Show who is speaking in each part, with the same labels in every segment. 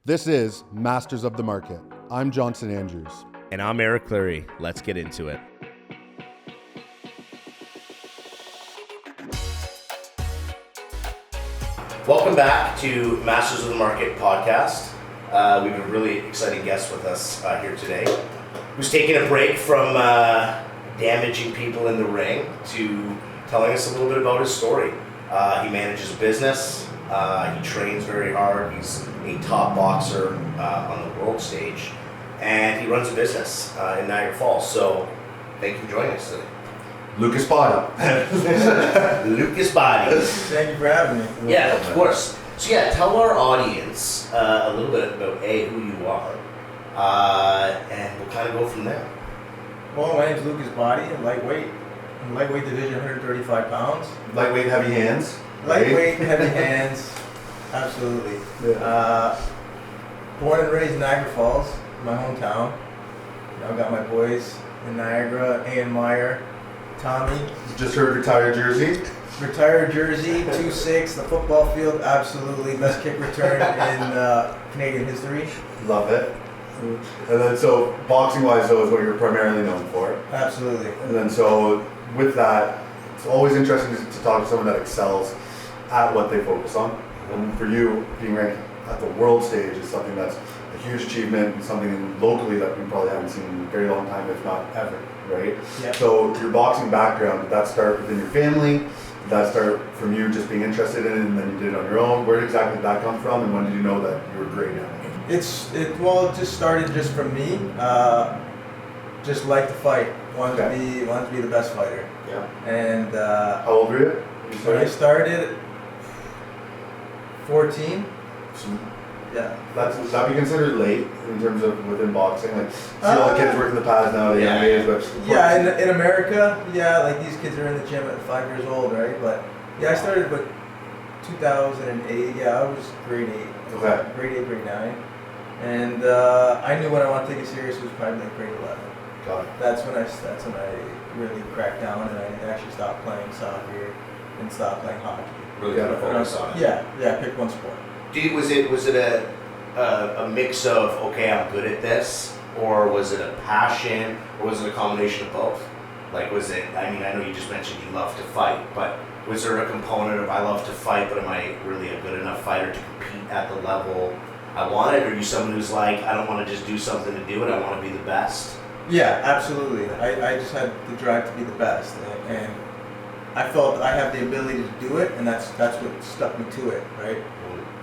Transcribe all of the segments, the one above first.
Speaker 1: This is Masters of the Market. I'm Johnson Andrews.
Speaker 2: And I'm Eric Clary. Let's get into it. Welcome back to Masters of the Market podcast. We have a really exciting guest with us here today, who's taking a break from damaging people in the ring to telling us a little bit about his story. He manages a business. He trains very hard. He's a top boxer on the world stage, and he runs a business in Niagara Falls. So, thank you for joining us today.
Speaker 1: Lucas Bahdi.
Speaker 2: Lucas Bahdi.
Speaker 3: Thank you for having me.
Speaker 2: Yeah, of course. So tell our audience a little bit about who you are, and we'll kind of go from there.
Speaker 3: Well, my name's Lucas Bahdi. I'm lightweight. I'm lightweight division, 135 pounds.
Speaker 1: Lightweight, heavy hands.
Speaker 3: Lightweight, heavy hands. Absolutely.
Speaker 1: Yeah.
Speaker 3: Born and raised in Niagara Falls, my hometown. I got my boys in Niagara, Ian Meyer, Tommy.
Speaker 1: Just heard retired jersey.
Speaker 3: Retired jersey, 2'6", the football field, absolutely best kick return in Canadian history.
Speaker 1: Love it. And then so boxing-wise though is what you're primarily known for.
Speaker 3: Absolutely.
Speaker 1: And then so with that, it's always interesting to talk to someone that excels at what they focus on. And for you, being ranked at the world stage is something that's a huge achievement and something locally that we probably haven't seen in a very long time, if not ever, right?
Speaker 3: Yeah.
Speaker 1: So your boxing background, did that start within your family? Did that start from you just being interested in it and then you did it on your own? Where exactly did that come from and when did you know that you were great at it?
Speaker 3: It just started just from me. Just like to fight. Wanted to be the best fighter.
Speaker 1: Yeah.
Speaker 3: And
Speaker 1: How old were you?
Speaker 3: when I started, 14. Yeah.
Speaker 1: Would that be considered late in terms of within boxing? Like, see all the kids working the pads now at a young age, but
Speaker 3: Yeah, in America, like these kids are in the gym at 5 years old, right? But I started with 2008. Yeah, I was grade 8.
Speaker 1: Okay.
Speaker 3: Grade 8, grade 9. And I knew when I wanted to take it serious was probably like grade 11.
Speaker 1: Got it.
Speaker 3: That's when I really cracked down and I actually stopped playing soccer and stopped playing hockey.
Speaker 2: Really kind of focus on it.
Speaker 3: Yeah, pick one sport.
Speaker 2: Was it a mix of, okay, I'm good at this, or was it a passion, or was it a combination of both? Like, I know you just mentioned you love to fight, but was there a component of I love to fight, but am I really a good enough fighter to compete at the level I wanted? Or are you someone who's like, I don't want to just do something to do it, I want to be the best?
Speaker 3: Yeah, absolutely. I just had the drive to be the best, and I felt I have the ability to do it, and that's what stuck me to it, right?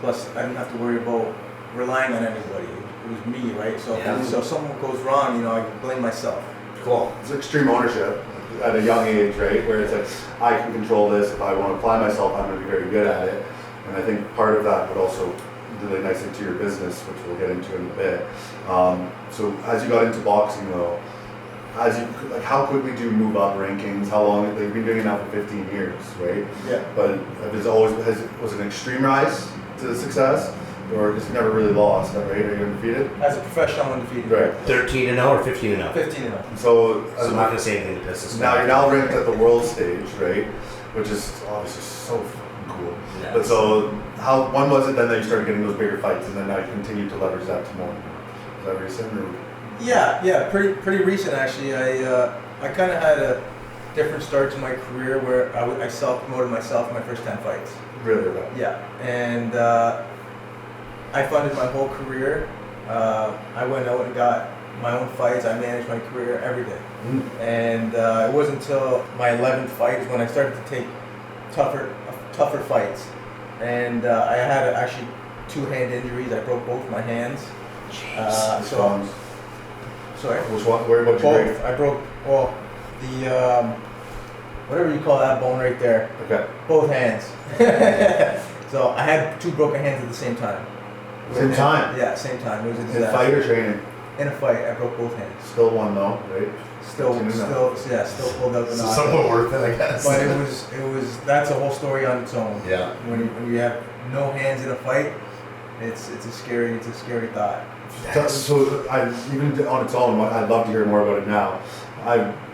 Speaker 3: Plus, I didn't have to worry about relying on anybody. It was me, right? So if something goes wrong, I can blame myself.
Speaker 1: Cool. It's extreme ownership at a young age, right? Where it's like, I can control this. If I want to apply myself, I'm going to be very good at it. And I think part of that would also relate nicely to your business, which we'll get into in a bit. So as you got into boxing though, how quickly do you move up rankings? How long? You've been doing it now for 15 years, right? Yeah. But was it an extreme rise to success, or just never really lost? Right? Are you undefeated?
Speaker 3: As a professional, undefeated.
Speaker 1: Right.
Speaker 2: 13-0 or 15-0?
Speaker 3: 15-0.
Speaker 1: So
Speaker 2: I'm not gonna say anything to piss us
Speaker 1: now
Speaker 2: off.
Speaker 1: you're now ranked at the world stage, right? Which is obviously so fucking cool.
Speaker 2: Yeah.
Speaker 1: But so when was it then that you started getting those bigger fights, and then now you continue to leverage that to more? Is that recent? Or?
Speaker 3: Yeah, pretty recent actually. I kind of had a different start to my career where I self-promoted myself in my first 10 fights.
Speaker 1: Really? Okay.
Speaker 3: Yeah, and I funded my whole career. I went out and got my own fights. I managed my career every day.
Speaker 1: Mm-hmm.
Speaker 3: And it wasn't until my 11th fight is when I started to take tougher fights. And I had actually 2 hand injuries. I broke both my hands.
Speaker 1: Jeez.
Speaker 3: Sorry?
Speaker 1: Which one? Where? What you break?
Speaker 3: Both. I broke, the, whatever you call that bone right there.
Speaker 1: Okay.
Speaker 3: Both hands. So I had 2 broken hands at the same time.
Speaker 1: Same time?
Speaker 3: Yeah, same time. It was a
Speaker 1: In
Speaker 3: disaster.
Speaker 1: fight or training?
Speaker 3: In a fight, I broke both hands.
Speaker 1: Still won though, right?
Speaker 3: Still pulled out the knockout.
Speaker 1: Somewhat worth it, I guess.
Speaker 3: But it was that's a whole story on its own.
Speaker 2: Yeah.
Speaker 3: When you have no hands in a fight, it's a scary thought.
Speaker 1: So even on its own, I'd love to hear more about it now.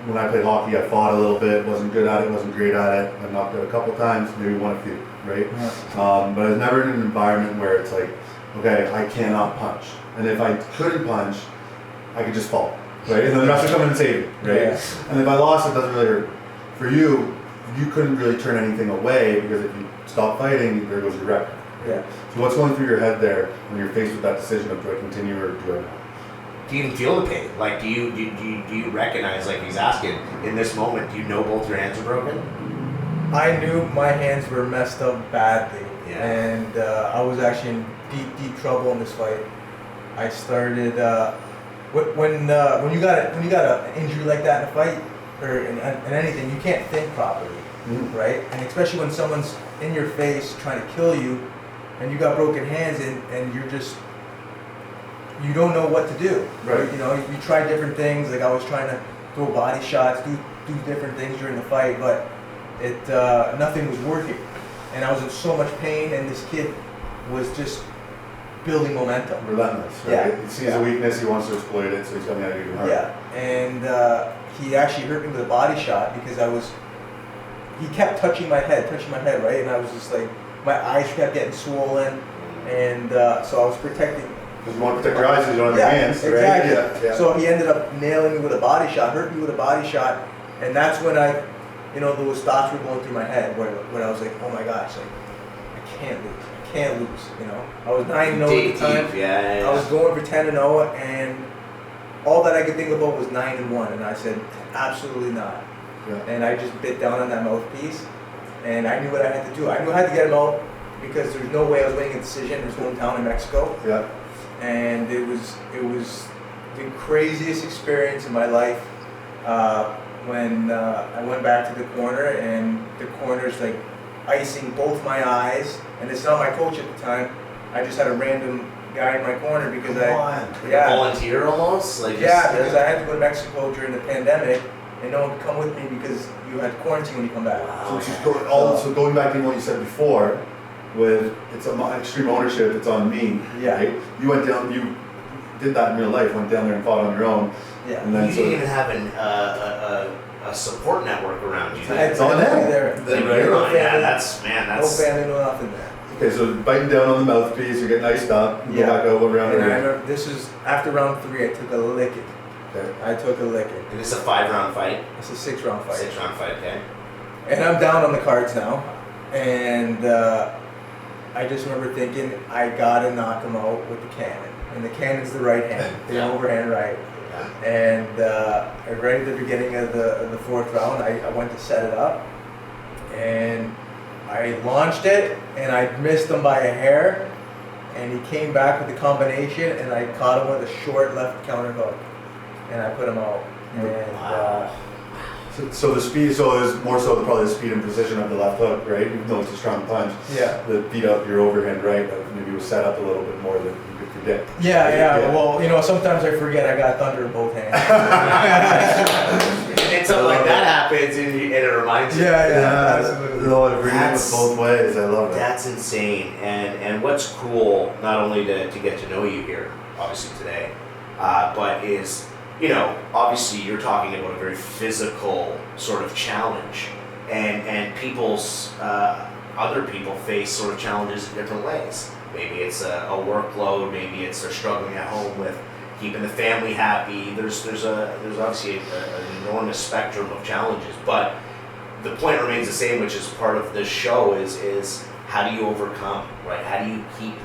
Speaker 1: When I played hockey, I fought a little bit, wasn't good at it, wasn't great at it. I knocked out a couple times, maybe won a few, right?
Speaker 3: Yeah.
Speaker 1: But I was never in an environment where it's like okay, I cannot punch. And if I couldn't punch, I could just fall, right? And then the rest would come in and save me, right?
Speaker 3: Yeah.
Speaker 1: And if I lost, it doesn't really hurt. For you, you couldn't really turn anything away because if you stop fighting, there goes your record.
Speaker 3: Yeah.
Speaker 1: So what's going through your head there when you're faced with that decision of do I continue or do I not?
Speaker 2: Do you even feel the pain? Like, do you recognize, like he's asking, in this moment, do you know both your hands are broken?
Speaker 3: I knew my hands were messed up badly,
Speaker 2: Yeah.
Speaker 3: and I was actually in deep trouble in this fight. I started when you got an injury like that in a fight or in anything, you can't think properly, right? And especially when someone's in your face trying to kill you, and you got broken hands, and you don't know what to do.
Speaker 1: Right.
Speaker 3: You know, you try different things. Like I was trying to throw body shots, do different things during the fight, but nothing was working, and I was in so much pain. And this kid was just building momentum.
Speaker 1: Relentless, right?
Speaker 3: Yeah.
Speaker 1: He sees a weakness, he wants to exploit it, so he's coming at you even harder.
Speaker 3: Yeah, and he actually hurt me with a body shot because he kept touching my head, right? And I was just like, my eyes kept getting swollen, and so I was protecting.
Speaker 1: Because you want to protect your eyes because you don't have your hands, right?
Speaker 3: Exactly.
Speaker 1: Yeah.
Speaker 3: So he ended up nailing me with a body shot, hurt me with a body shot, and that's when those thoughts were going through my head when I was like, oh my gosh, like I can't lose, you know. I was 9-0 at the time.
Speaker 2: Yeah.
Speaker 3: I was going for 10-0, and all that I could think about was 9-1, and I said, absolutely not.
Speaker 1: Yeah.
Speaker 3: And I just bit down on that mouthpiece, and I knew what I had to do. I knew I had to get him out because there's no way I was winning a decision in his hometown in Mexico.
Speaker 1: Yeah.
Speaker 3: And it was the craziest experience in my life when I went back to the corner, and the corner's like icing both my eyes, and it's not my coach at the time. I just had a random guy in my corner because
Speaker 2: Like a volunteer almost? Like
Speaker 3: because I had to go to Mexico during the pandemic, and no one could come with me because you had quarantine when you come back.
Speaker 2: Wow.
Speaker 1: So going back to what you said before, with it's extreme ownership, it's on me.
Speaker 3: Yeah.
Speaker 1: Right? You went down, you did that in real life, went down there and fought on your own.
Speaker 3: Yeah.
Speaker 1: And then
Speaker 2: You didn't even have a support network around you.
Speaker 1: It's on them.
Speaker 3: There.
Speaker 2: No
Speaker 3: That's
Speaker 2: family,
Speaker 3: no family, no nothing there.
Speaker 1: Okay, so biting down on the mouthpiece, you're getting iced up, you go back out, one round
Speaker 3: And I
Speaker 1: again.
Speaker 3: remember this is after round 3. I took a licking.
Speaker 1: Okay.
Speaker 3: I took a licking.
Speaker 2: And this is a 5-round fight.
Speaker 3: It's a 6-round fight.
Speaker 2: 6-round fight, okay.
Speaker 3: And I'm down on the cards now, and I just remember thinking I gotta knock him out with the cannon. And the cannon's the right hand, the overhand right.
Speaker 2: Yeah.
Speaker 3: And right at the beginning of the 4th round, I went to set it up, and I launched it, and I missed him by a hair, and he came back with the combination, and I caught him with a short left counter hook, and I put him out. And
Speaker 1: So the speed, so it was more so probably the speed and precision of the left hook, right? Even though it's a strong punch,
Speaker 3: yeah.
Speaker 1: that beat up your overhand right, but maybe was set up a little bit more than you could predict.
Speaker 3: Yeah. Well, sometimes I forget I got thunder in both hands.
Speaker 2: And something like that happens, and it reminds you.
Speaker 3: Absolutely.
Speaker 1: No, it brings it both ways. I love it.
Speaker 2: That's insane. And what's cool, not only to get to know you here, obviously today, but is, obviously you're talking about a very physical sort of challenge, and other people face sort of challenges in different ways. Maybe it's a workload, maybe it's they're struggling at home with keeping the family happy. There's obviously an enormous spectrum of challenges, but the point remains the same, which is part of this show is how do you overcome, right? How do you keep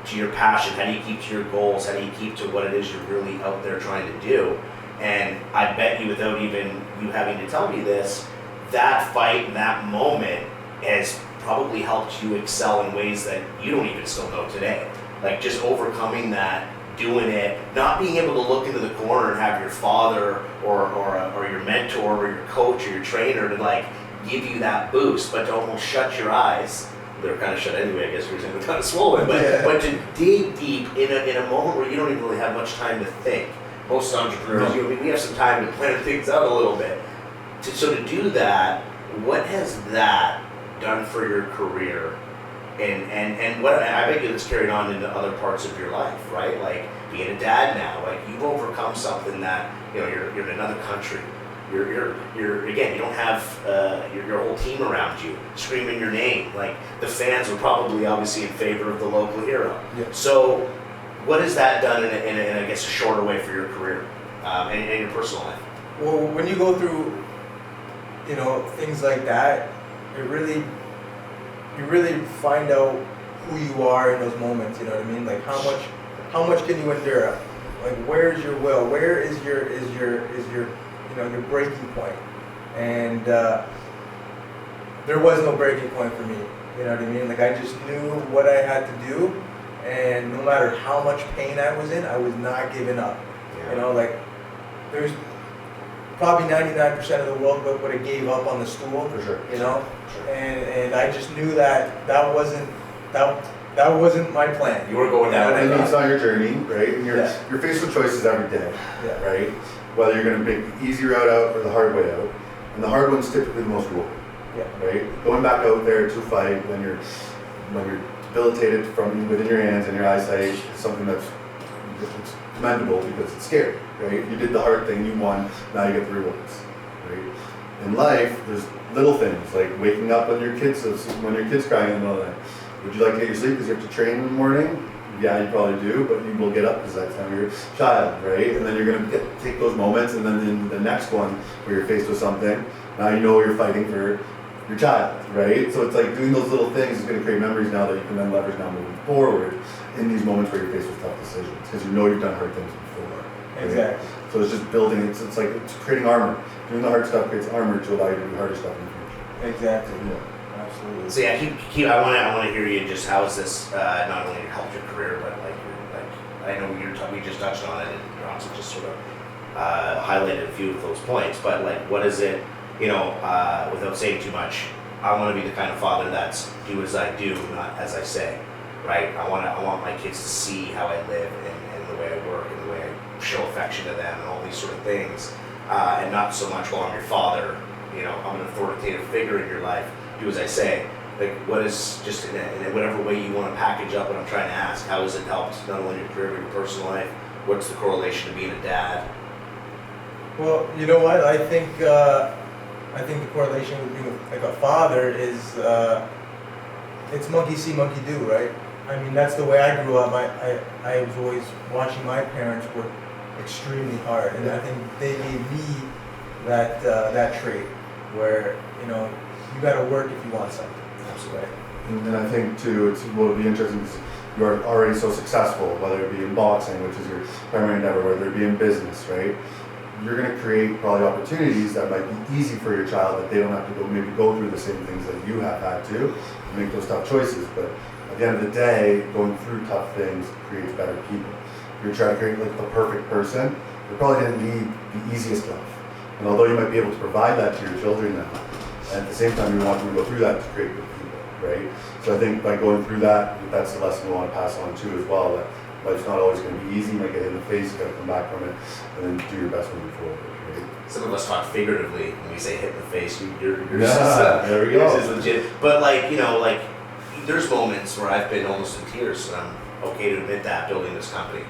Speaker 2: to your passion? How do you keep to your goals? How do you keep to what it is you're really out there trying to do? And I bet you, without even you having to tell me this, that fight and that moment has probably helped you excel in ways that you don't even still know today. Like just overcoming that, doing it, not being able to look into the corner and have your father or your mentor or your coach or your trainer to like give you that boost, but to almost shut your eyes. They're kind of shut anyway, I guess, because they're kind of swollen. But to dig deep in a moment where you don't even really have much time to think. Most entrepreneurs, we have some time to plan things out a little bit. So to do that, what has that done for your career? And what I bet you it's carried on into other parts of your life, right? Like being a dad now, like you've overcome something that you're in another country. You're again, you don't have your whole team around you screaming your name. Like the fans were probably obviously in favor of the local hero.
Speaker 3: Yeah.
Speaker 2: So, what has that done in I guess a shorter way for your career and your personal life?
Speaker 3: Well, when you go through, things like that, you really find out who you are in those moments. You know what I mean? Like how much can you endure? Like where's your will? Where is your your breaking point? And there was no breaking point for me. You know what I mean? Like I just knew what I had to do, and no matter how much pain I was in, I was not giving up.
Speaker 2: Yeah.
Speaker 3: Like there's probably 99% of the world would have gave up on the stool.
Speaker 1: For sure.
Speaker 2: Sure.
Speaker 3: And I just knew that wasn't my plan.
Speaker 2: You were going down.
Speaker 1: And it's on your journey, right? And
Speaker 3: Yeah.
Speaker 1: you're faced with choices every day,
Speaker 3: Yeah.
Speaker 1: right? Whether you're going to make the easy route out or the hard way out. And the hard one's typically the most rewarding,
Speaker 3: Yeah.
Speaker 1: right? Going back out there to fight when you're debilitated from within your hands and your eyesight is something that's it's commendable because it's scary, right? You did the hard thing, you won, now you get the rewards, right? In life, there's little things like waking up when your kid's crying in the middle of the night. Would you like to get your sleep because you have to train in the morning? Yeah, you probably do, but you will get up because that's how you're a child, right? And then you're going to take those moments, and then in the next one where you're faced with something, now you know you're fighting for your child, right? So it's like doing those little things is going to create memories now that you can then leverage now moving forward in these moments where you're faced with tough decisions because you know you've done hard things before. Right?
Speaker 3: Exactly.
Speaker 1: So it's just building. It's creating armor. Doing the hard stuff creates armor to allow you to do harder stuff in the future.
Speaker 3: Exactly. Yeah. Absolutely.
Speaker 2: So yeah, I want to hear you. Just how has this not only helped your career, but I know we just touched on it, and you also just sort of highlighted a few of those points. But like, what is it? Without saying too much, I want to be the kind of father that's do as I do, not as I say. Right? I want my kids to see how I live and the way I work and the way I show affection to them and all these sort of things, and not so much, well, I'm your father. I'm an authoritative figure in your life. Do as I say. Like, what is just in whatever way you want to package up what I'm trying to ask? How has it helped not only your career but your personal life? What's the correlation to being a dad?
Speaker 3: Well, you know what? I think the correlation with being like a father is it's monkey see, monkey do, right? I mean, that's the way I grew up. I was always watching my parents work extremely hard, and I think they gave me that trait where you got to work if you want something.
Speaker 2: Absolutely.
Speaker 1: And I think too, will be interesting because you are already so successful, whether it be in boxing, which is your primary endeavor, whether it be in business, right? You're going to create probably opportunities that might be easy for your child that they don't have to go through the same things that you have had to make those tough choices. But at the end of the day, going through tough things creates better people. If you're trying to create like the perfect person, you're probably going to need the easiest life. And although you might be able to provide that to your children now, at the same time you want them to go through that to create good people, right? So I think by going through that, that's the lesson we want to pass on too as well, that life's not always going to be easy. You might get hit in the face, you got to come back from it, and then do your best moving forward, right?
Speaker 2: Some of us talk figuratively when we say hit in the face. Yours
Speaker 1: There we go.
Speaker 2: is legit. But there's moments where I've been almost in tears, and I'm okay to admit that, building this company.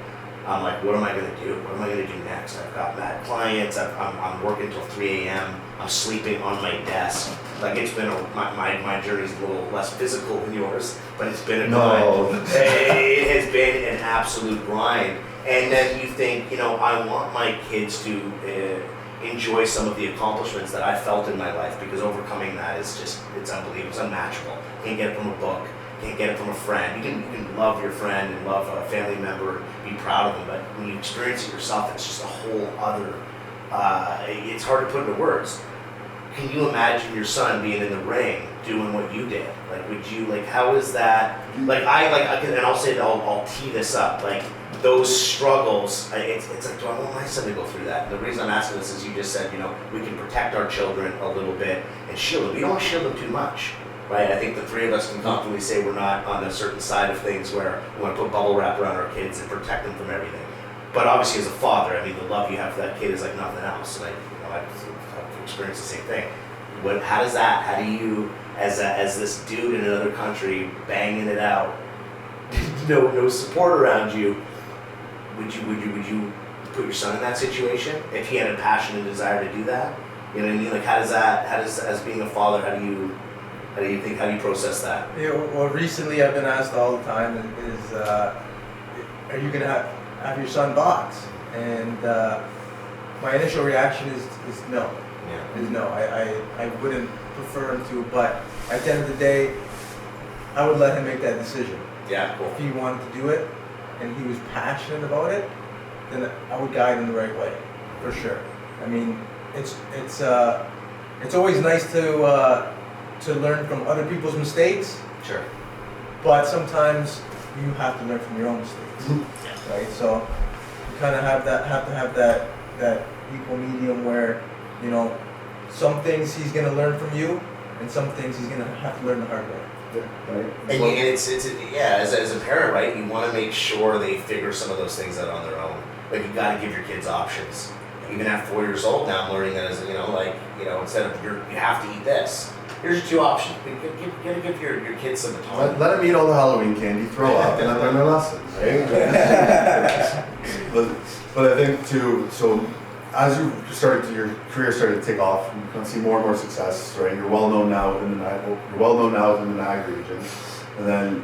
Speaker 2: I'm like, what am I going to do? What am I going to do next? I've got mad clients. I'm working till 3 a.m. I'm sleeping on my desk. Like, it's been my journey's a little less physical than yours, but it's been a grind. It has been an absolute grind. And then you think, I want my kids to enjoy some of the accomplishments that I felt in my life, because overcoming that is it's unbelievable. It's unmatchable. Can't get it from a book. Can't get it from a friend. You can love your friend and love a family member, be proud of them, but when you experience it yourself, it's just a whole other, it's hard to put into words. Can you imagine your son being in the ring doing what you did? Like, would you, how is that, and I'll say that I'll tee this up, those struggles, it's like, do I want my son to go through that? And the reason I'm asking this is you just said, we can protect our children a little bit and shield them. We don't want to shield them too much. Right, I think the three of us can confidently say we're not on a certain side of things where we want to put bubble wrap around our kids and protect them from everything. But obviously, as a father, I mean, the love you have for that kid is like nothing else. And I've experienced the same thing. How do you, as this dude in another country banging it out, no support around you, would you put your son in that situation if he had a passion and desire to do that? You know what I mean? Like, how does as being a father, how do you process that?
Speaker 3: Yeah, well, recently I've been asked all the time are you gonna have your son box? And my initial reaction is no.
Speaker 2: Yeah.
Speaker 3: Is no. I wouldn't prefer him to, but at the end of the day, I would let him make that decision.
Speaker 2: Yeah, cool.
Speaker 3: If he wanted to do it and he was passionate about it, then I would guide him the right way, for sure. I mean, it's always nice to learn from other people's mistakes,
Speaker 2: Sure.
Speaker 3: but sometimes you have to learn from your own mistakes, right? So you kind of have to have that equal medium where, you know, some things he's gonna learn from you, and some things he's gonna have to learn the hard way.
Speaker 1: Yeah, right.
Speaker 2: And it's as a parent, right? You want to make sure they figure some of those things out on their own. Like, you got to give your kids options. Even at 4 years old now, I'm learning that as instead of you have to eat this. Here's your two options. You gotta give your kids some autonomy.
Speaker 1: Let them eat all the Halloween candy, throw up, and then learn their lessons, right? but I think too, so as your career started to take off, you can see more and more success, right? You're well known now within the Niagara region, and then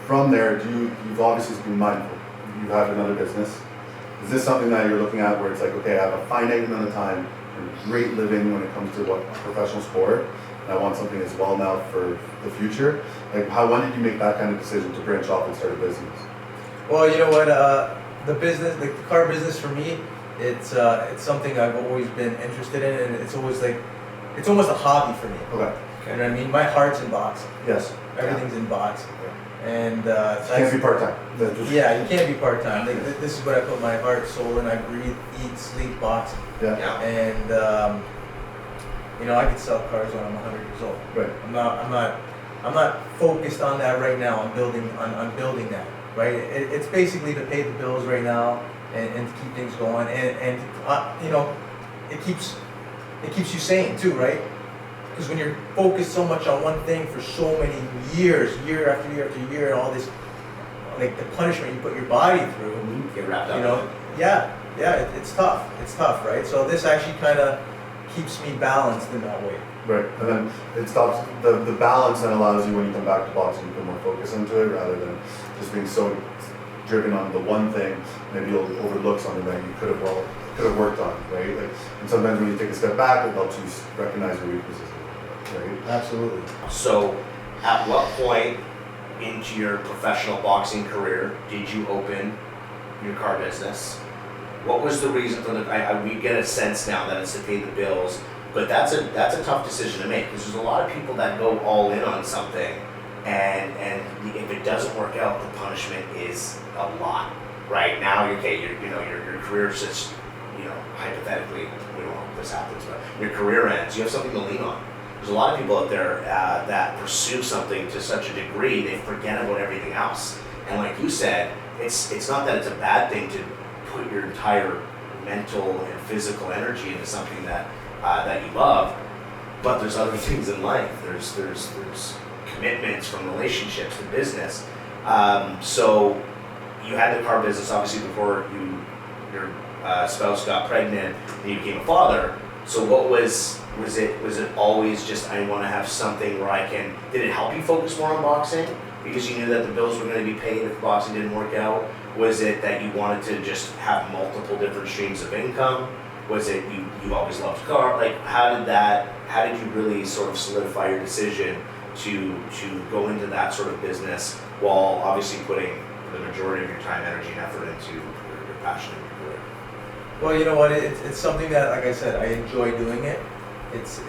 Speaker 1: from there, you've obviously been mindful. You have another business. Is this something that you're looking at where it's like, okay, I have a finite amount of time for great living when it comes to professional sport, and I want something as well now for the future? Like, when did you make that kind of decision to branch off and start a business?
Speaker 3: Well, you know what, the business, like the car business for me, it's something I've always been interested in, and it's almost a hobby for me.
Speaker 1: Okay.
Speaker 3: You know what I mean? My heart's in boxing.
Speaker 1: Yes.
Speaker 3: Everything's in boxing. And
Speaker 1: Can't be part-time.
Speaker 3: yeah, you can't be part-time. Like, this is what I put my heart, soul, and I breathe, eat, sleep, boxing.
Speaker 1: Yeah.
Speaker 3: And I could sell cars when I'm 100 years old.
Speaker 1: Right.
Speaker 3: I'm not focused on that right now. I'm building that. Right. It's basically to pay the bills right now and to keep things going. And it keeps you sane too, right? Because when you're focused so much on one thing for so many years, year after year after year, and all this, like the punishment you put your body through,
Speaker 2: Get wrapped up.
Speaker 3: it's tough. It's tough, right? So this actually kind of keeps me balanced in that way.
Speaker 1: Right, and then it stops, the balance then allows you, when you come back to boxing, to put more focus into it rather than just being so driven on the one thing. Maybe you'll overlook something that you could have worked on, right? Like, and sometimes when you take a step back, it helps you recognize your weaknesses, right?
Speaker 3: Absolutely.
Speaker 2: So, at what point into your professional boxing career did you open your car business? What was the reason for we get a sense now that it's to pay the bills, but that's a tough decision to make, because there's a lot of people that go all in on something, and if it doesn't work out, the punishment is a lot. Right now, your career is just, hypothetically, we don't hope this happens, but your career ends. You have something to lean on. There's a lot of people out there that pursue something to such a degree they forget about everything else. And like you said, it's not that it's a bad thing to put your entire mental and physical energy into something that you love, but there's other things in life. There's commitments from relationships to business. So you had the car business obviously before your spouse got pregnant and you became a father. So what was it always just, I want to have something where I can, did it help you focus more on boxing because you knew that the bills were going to be paid if boxing didn't work out? Was it that you wanted to just have multiple different streams of income? Was it you always loved car? Like, how did you really sort of solidify your decision to go into that sort of business while obviously putting the majority of your time, energy, and effort into your passion and your career?
Speaker 3: Well, you know what? It's something that, like I said, I enjoy doing it. It's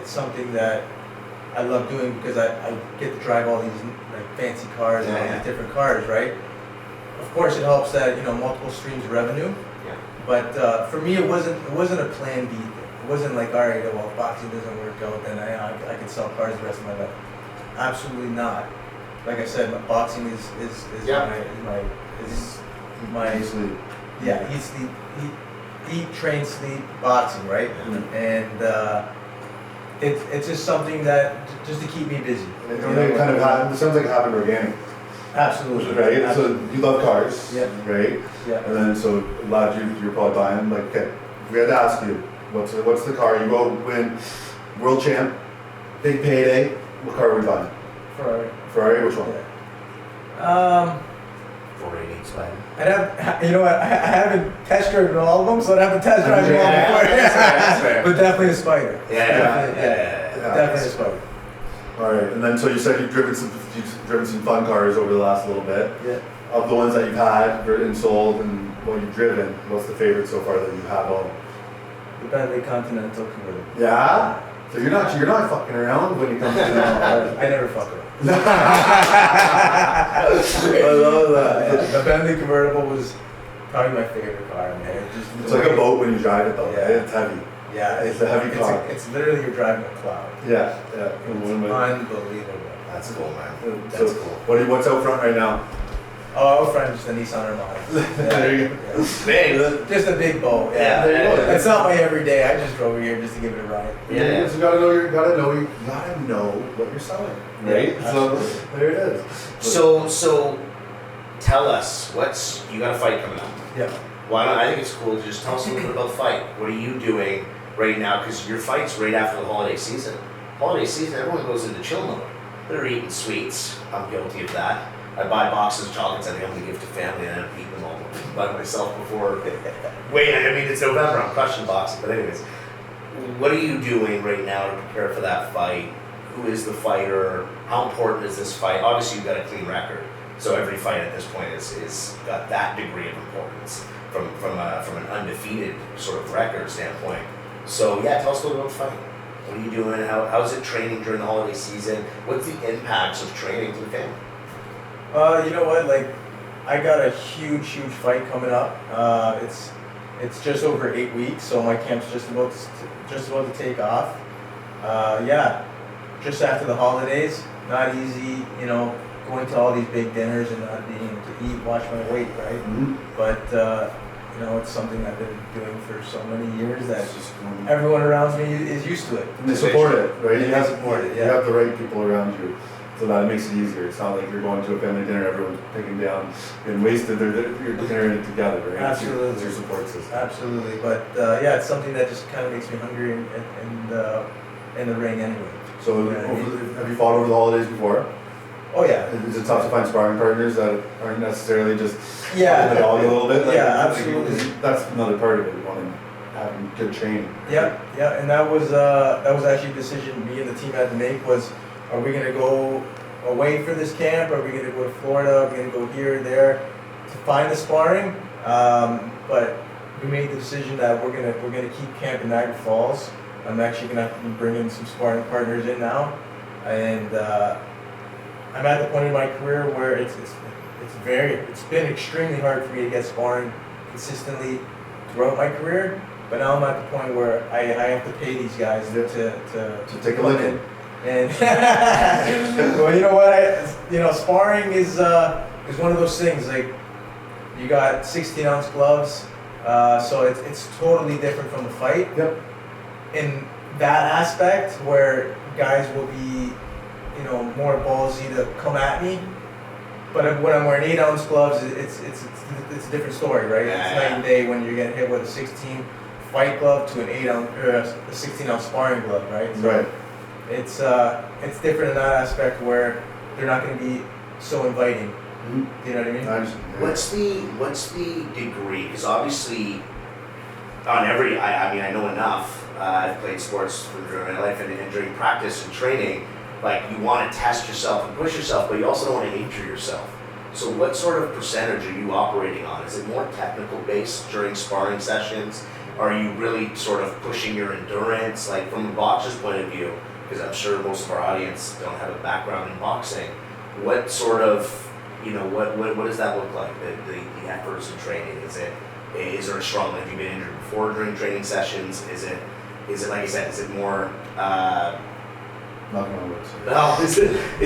Speaker 3: something that I love doing because I get to drive all these like fancy cars and all these different cars, right? Of course, it helps that multiple streams of revenue.
Speaker 2: Yeah.
Speaker 3: But for me, it wasn't a plan B thing. It wasn't like, all right, well, if boxing doesn't work out, then I can sell cars the rest of my life. Absolutely not. Like I said, boxing is my
Speaker 1: Sleep.
Speaker 3: yeah. Eat, train, sleep, boxing, right?
Speaker 2: Mm-hmm.
Speaker 3: And it's just something that just to keep me busy.
Speaker 1: It kind of happened. It sounds like it happened organically.
Speaker 3: Absolutely.
Speaker 1: Right.
Speaker 3: Absolutely.
Speaker 1: So you love cars.
Speaker 3: Yeah.
Speaker 1: Right.
Speaker 3: Yeah.
Speaker 1: And then so it allowed you're probably buying, like, okay, if we had to ask you, What's the car? You go win world champ, big payday. What car are we buying?
Speaker 3: Ferrari.
Speaker 1: Ferrari. Which one?
Speaker 3: Yeah.
Speaker 2: 480 Spider.
Speaker 3: I'd have, you know what, I haven't test driven all of them, so I'd have to test drive them all
Speaker 2: Yeah,
Speaker 3: before.
Speaker 2: that's fair.
Speaker 3: But definitely a Spider.
Speaker 2: Yeah.
Speaker 3: Definitely a Spider.
Speaker 1: All right, and then so you said you've driven some fun cars over the last little bit.
Speaker 3: Yeah.
Speaker 1: Of the ones that you've had and sold and what you've driven, what's the favorite so far that you have on?
Speaker 3: The Bentley Continental convertible.
Speaker 1: Yeah. So you're not fucking around when you come to
Speaker 3: I never fuck around.
Speaker 1: I love that.
Speaker 3: The Bentley convertible was probably my favorite car, man.
Speaker 1: It's like a boat when you drive it though.
Speaker 3: Yeah.
Speaker 1: Right? It's heavy.
Speaker 3: Yeah,
Speaker 1: It's a heavy car.
Speaker 3: It's literally you're driving a cloud.
Speaker 1: Yeah.
Speaker 3: It's unbelievable.
Speaker 2: That's cool, man.
Speaker 1: So,
Speaker 2: That's cool.
Speaker 1: What's out front right now?
Speaker 3: Oh, our friend just a Nissan Armada.
Speaker 1: There you go.
Speaker 3: Yeah.
Speaker 2: Big.
Speaker 3: Just a big boat.
Speaker 2: Yeah,
Speaker 1: there you go.
Speaker 3: It's not my everyday. I just drove here just to give it a ride.
Speaker 2: Yeah.
Speaker 1: So you gotta know what you're selling, right?
Speaker 3: Yeah,
Speaker 1: So
Speaker 3: absolutely.
Speaker 1: there it is.
Speaker 2: So tell us, you got a fight coming up.
Speaker 3: Yeah.
Speaker 2: Why don't I think it's cool to just tell us a little bit about the fight. What are you doing right now? Because your fight's right after the holiday season. Holiday season, everyone goes into chill mode. They're eating sweets. I'm guilty of that. I buy boxes of chocolates I think I'm gonna give to family and I end up eating them all by myself before. Wait, I mean it's November. I'm crushing boxes. But anyways, what are you doing right now to prepare for that fight? Who is the fighter? How important is this fight? Obviously, you've got a clean record, so every fight at this point is got that degree of importance from an undefeated sort of record standpoint. So yeah, tell us a little about the fight. What are you doing? How's it training during the holiday season? What's the impacts of training to the family?
Speaker 3: You know what? Like, I got a huge fight coming up. It's just over 8 weeks, so my camp's just about to take off. Yeah, just after the holidays. Not easy, you know, going to all these big dinners and not being able to eat, watch my weight, right?
Speaker 1: Mm-hmm.
Speaker 3: But you know, it's something I've been doing for so many years that everyone around me is used to it.
Speaker 1: And they support it, right?
Speaker 3: They support it,
Speaker 1: You
Speaker 3: yeah.
Speaker 1: have the right people around you, so that makes it easier. It's not like you're going to a family dinner, everyone's picking down and wasted. You're dinner it together, right?
Speaker 3: Absolutely.
Speaker 1: It's your support system.
Speaker 3: Absolutely, but yeah, it's something that just kind of makes me hungry in the ring anyway.
Speaker 1: So,
Speaker 3: Yeah,
Speaker 1: have you fought over the holidays before?
Speaker 3: Oh yeah.
Speaker 1: Is it tough to find sparring partners that aren't necessarily just
Speaker 3: Yeah.
Speaker 1: the dog a little bit?
Speaker 3: Yeah, absolutely.
Speaker 1: That's another part of it. You want to have good training.
Speaker 3: Yeah, and that was actually a decision me and the team had to make was, are we gonna go away for this camp? Are we gonna go to Florida? Are we gonna go here or there to find the sparring? But we made the decision that we're gonna keep camp in Niagara Falls. I'm actually gonna have to be bringing some sparring partners in now, and I'm at the point in my career where it's been extremely hard for me to get sparring consistently throughout my career. But now I'm at the point where I have to pay these guys to
Speaker 1: take a look in.
Speaker 3: And well, you know what? Sparring is one of those things. Like, you got 16-ounce gloves, so it's totally different from the fight.
Speaker 1: Yep.
Speaker 3: In that aspect, where guys will be, more ballsy to come at me. But when I'm wearing 8-ounce gloves, it's a different story, right?
Speaker 2: Yeah,
Speaker 3: It's night and day when you're getting hit with a 16 fight glove to an 8-ounce or a 16-ounce sparring glove, right? So
Speaker 1: Right.
Speaker 3: it's different in that aspect where they're not going to be so inviting.
Speaker 1: Mhm.
Speaker 3: You know what I mean?
Speaker 1: I understand.
Speaker 2: What's the degree? Because obviously, I know enough. I've played sports for my life, and during practice and training, like, you want to test yourself and push yourself, but you also don't want to injure yourself. So what sort of percentage are you operating on? Is it more technical based during sparring sessions? Are you really sort of pushing your endurance, like from a boxer's point of view? Because I'm sure most of our audience don't have a background in boxing. What sort of, what does that look like? The efforts in training? Is there a strong? Have you been injured before during training sessions? Is it like I said? Is it more?
Speaker 1: Not gonna work.
Speaker 2: No, is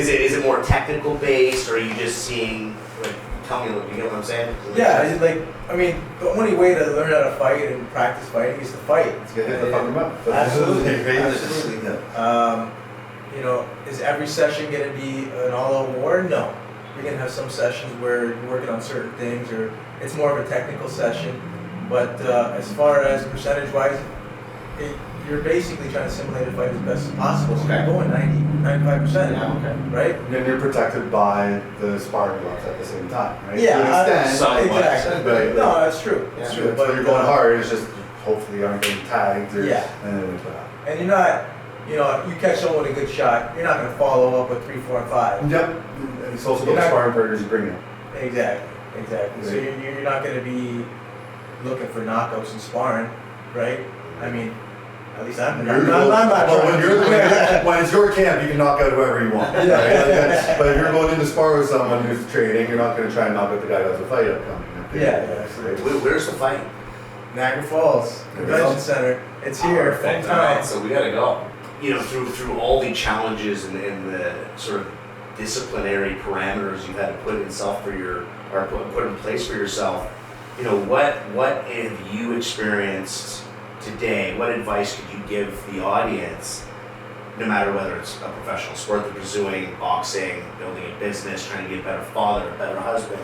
Speaker 2: it more technical based, or are you just seeing, like, tell me, you get what I'm saying?
Speaker 3: Yeah, the only way to learn how to fight and practice fighting is to fight.
Speaker 1: Let's get hit the fucking mouth.
Speaker 3: Absolutely,
Speaker 1: Right?
Speaker 3: absolutely.
Speaker 1: Yeah.
Speaker 3: Is every session going to be an all-out war? No. You're going to have some sessions where you're working on certain things, or it's more of a technical session. But as far as percentage-wise, you're basically trying to simulate a fight as best as possible. So
Speaker 2: Okay.
Speaker 3: you're going 95%,
Speaker 2: Okay.
Speaker 3: right?
Speaker 1: And then you're protected by the sparring gloves at the same time, right?
Speaker 3: Yeah,
Speaker 1: To an extent,
Speaker 2: somewhat.
Speaker 3: exactly.
Speaker 1: But-
Speaker 3: No, that's true. That's
Speaker 2: Yeah.
Speaker 3: true.
Speaker 1: But you're going
Speaker 3: uh,
Speaker 1: hard. It's just hopefully you aren't getting tagged. Or,
Speaker 3: Yeah.
Speaker 1: And then it's bad.
Speaker 3: And you're not, you catch someone with a good shot, you're not going to follow up with 3, 4, and 5.
Speaker 1: Yep. And it's also
Speaker 3: You're
Speaker 1: the
Speaker 3: not-
Speaker 1: sparring partners you bring in.
Speaker 3: Exactly. So
Speaker 1: Right.
Speaker 3: you're not going to be looking for knockouts in sparring, right? I mean, at least I'm not.
Speaker 1: Well,
Speaker 3: trying to do
Speaker 1: when
Speaker 3: that.
Speaker 1: it's your camp, you can knock out whoever you want.
Speaker 3: Yeah.
Speaker 1: Right? But if you're going in to spar with someone who's training, you're not going to try and knock out the guy who has a fight upcoming.
Speaker 3: Yeah.
Speaker 1: Right?
Speaker 2: Where's the fight?
Speaker 3: Niagara Falls Convention Center. It's here,
Speaker 2: Perfect.
Speaker 3: full time.
Speaker 2: Alright, so we gotta go. You know, through all the challenges and the sort of disciplinary parameters you've had to put put in place for yourself, you know, what have you experienced today? What advice could you give the audience, no matter whether it's a professional sport they're pursuing, boxing, building a business, trying to be a better father, a better husband,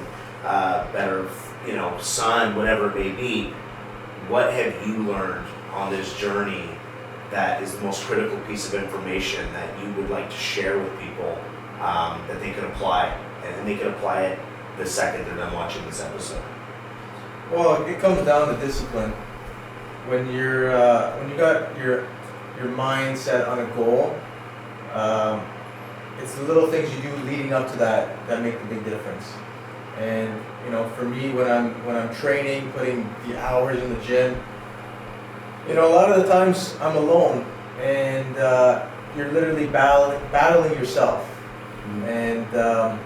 Speaker 2: better, son, whatever it may be? What have you learned on this journey that is the most critical piece of information that you would like to share with people, that they could apply, and they could apply it the second they're done watching this episode?
Speaker 3: Well, it comes down to discipline. When you got your mind set on a goal, it's the little things you do leading up to that make the big difference. And for me, when I'm training, putting the hours in the gym, a lot of the times I'm alone, and you're literally battling yourself.
Speaker 1: Mhm.
Speaker 3: And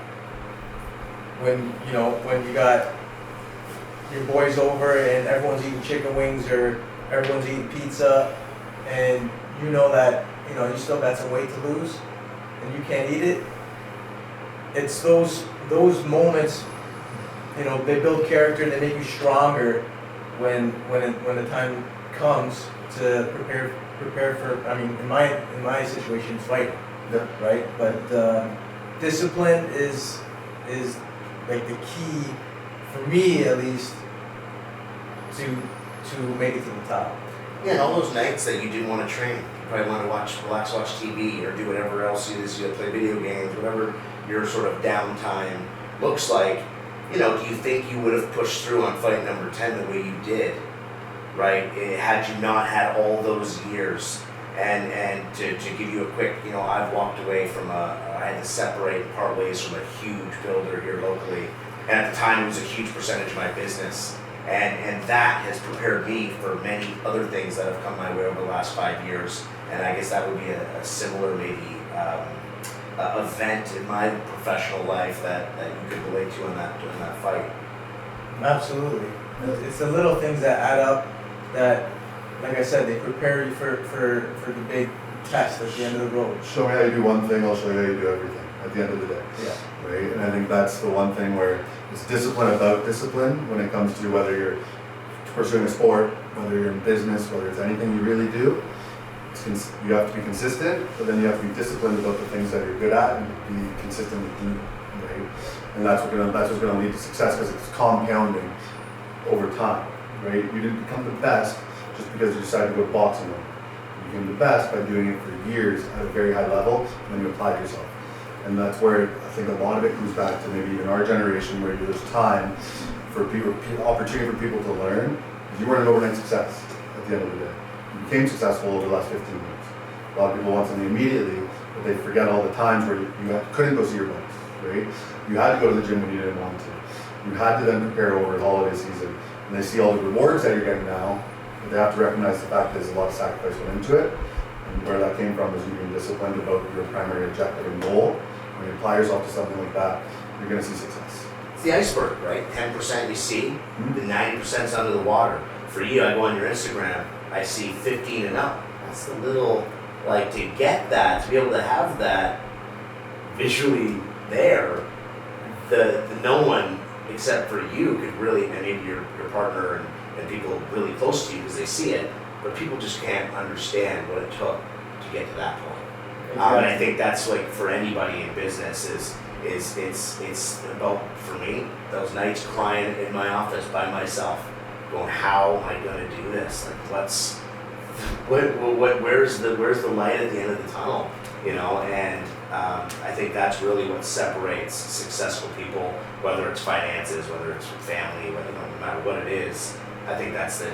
Speaker 3: when you got your boys over and everyone's eating chicken wings or everyone's eating pizza, and you know that you still got some weight to lose and you can't eat it, it's those moments, they build character and they make you stronger when the time comes to prepare for, in my situation, fighting.
Speaker 1: Yeah.
Speaker 3: Right? But discipline is like the key, for me at least, to make it to the top.
Speaker 2: Yeah, and all those nights that you didn't want to train, you probably want to watch TV or do whatever else it is, play video games, whatever your sort of downtime looks like. Do you think you would have pushed through on fight number 10 the way you did, right? Had you not had all those years, and to give you a quick, I've walked away from I had to separate and part ways from a huge builder here locally, and at the time it was a huge percentage of my business. And that has prepared me for many other things that have come my way over the last 5 years. And I guess that would be a similar maybe event in my professional life that you could relate to during that fight.
Speaker 3: Absolutely. It's the little things that add up that, like I said, they prepare you for the big test at the end of the road.
Speaker 1: Show me how you do one thing, I'll show you how you do everything at the end of the day.
Speaker 3: Yeah.
Speaker 1: Right? And I think that's the one thing where it's discipline about discipline when it comes to whether you're pursuing a sport, whether you're in business, whether it's anything you really do. You have to be consistent, but then you have to be disciplined about the things that you're good at and be consistent with doing, right? And that's what's going to lead to success, because it's compounding over time, right? You didn't become the best just because you decided to go to boxing. You became the best by doing it for years at a very high level, and then you applied yourself. And that's where I think a lot of it comes back to maybe even our generation, where there's time for people, opportunity for people to learn. Because you weren't an overnight success at the end of the day. You became successful over the last 15 years. A lot of people want something immediately, but they forget all the times where you couldn't go see your buddies, right? You had to go to the gym when you didn't want to. You had to then prepare over the holiday season. And they see all the rewards that you're getting now, but they have to recognize the fact that there's a lot of sacrifice went into it. And where that came from is you being disciplined about your primary objective and goal. When you apply yourself to something like that, you're going to see success.
Speaker 2: It's the iceberg, right? 10% you see, the 90% is under the water. For you, I go on your Instagram, I see 15 and up. That's the little, to get that, to be able to have that visually there, the no one except for you could really, and maybe your partner and people really close to you because they see it, but people just can't understand what it took to get to that point. And I think that's for anybody in business it's about, for me, those nights crying in my office by myself, going, how am I going to do this? What's where's the light at the end of the tunnel, you know? And I think that's really what separates successful people, whether it's finances, whether it's family, whether, no matter what it is. I think that's the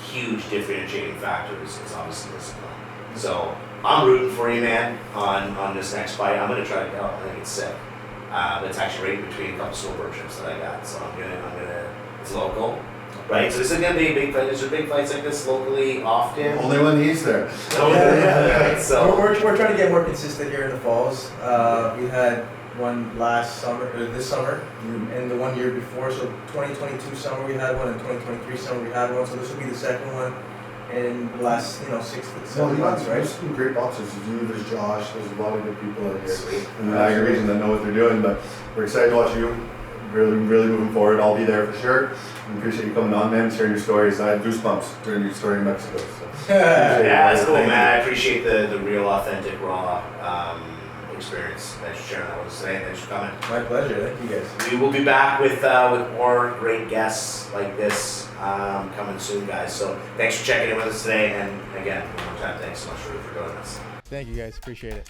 Speaker 2: huge differentiating factor is obviously discipline. So I'm rooting for you, man, on this next fight. I'm gonna try to go. I think it's sick. It's actually right between a couple snowboard trips that I got. So I'm gonna. It's local, right? So this is gonna be a big fight. There's big fights like this locally often.
Speaker 1: Only when he's there.
Speaker 2: Right? So
Speaker 3: we're trying to get more consistent here in the falls. We had one last summer, or this summer, and the 1 year before. So 2022 summer we had one, and 2023 summer we had one. So this will be the second one in the last 6 to 7 months, right?
Speaker 1: There's some great boxers. There's you, there's Josh, there's a lot of good people out here
Speaker 2: Sweet.
Speaker 1: in the Niagara region that know what they're doing. But we're excited to watch you. Really moving forward. I'll be there for sure. I appreciate you coming on, man, sharing your stories. I had goosebumps during your story in Mexico. So.
Speaker 2: Yeah, that's cool, man. I appreciate the real, authentic, raw experience. Thanks for sharing that with us today. Thanks for coming.
Speaker 3: My pleasure. Thank you guys.
Speaker 2: We will be back with more great guests like this coming soon, guys. So thanks for checking in with us today. And again, one more time, thanks so much for joining us.
Speaker 3: Thank you guys. Appreciate it.